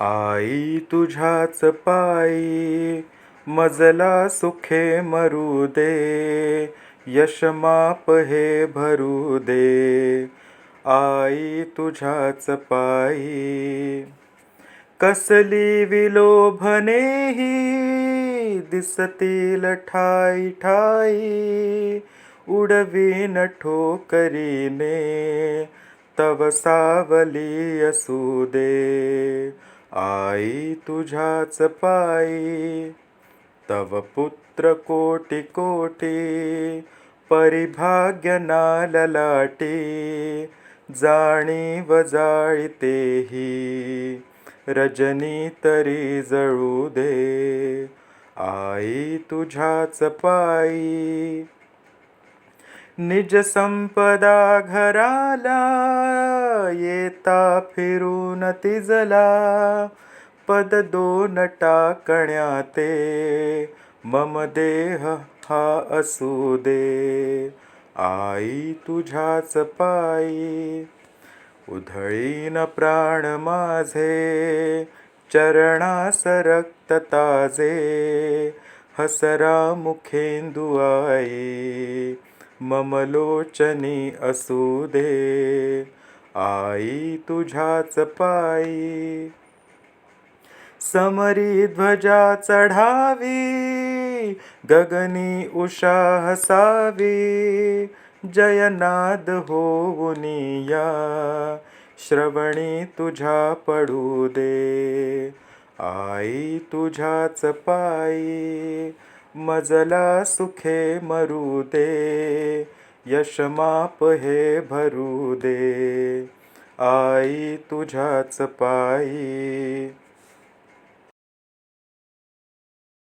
आई तुझ्याच पायी मजला सुखे मरू दे, यश माप हे भरू दे. आई तुझ्याच पायी कसली विलोभने ही दिसतील ठाई ठाई, उडवीन ठोकरीने तव सावली असू दे. आई तुझ्याच पायी तव पुत्र कोटी कोटी, परिभाग्य ना ललाटी, जाणीव जाळीतेही रजनी तरी जळू दे. आई तुझ्याच पायी निज संपदा घराला येता फिरून तिजला, पद दोन टाकण्याते मम देह हा असू दे. आई तुझ्याच पायी उधळीन प्राण माझे चरणास रक्त ताजे, हसरा मुखेंदू आई मम लोचनी असू दे. आई तुझ्याच पायी समरी ध्वजा चढावी, गगनी उषा हसावी, जयनाद होऊनिया श्रवणी तुझ्या पडू दे. आई तुझ्याच पायी मजला सुखे मरू दे, यश माप हे भरू दे. आई तुझ्याच पायी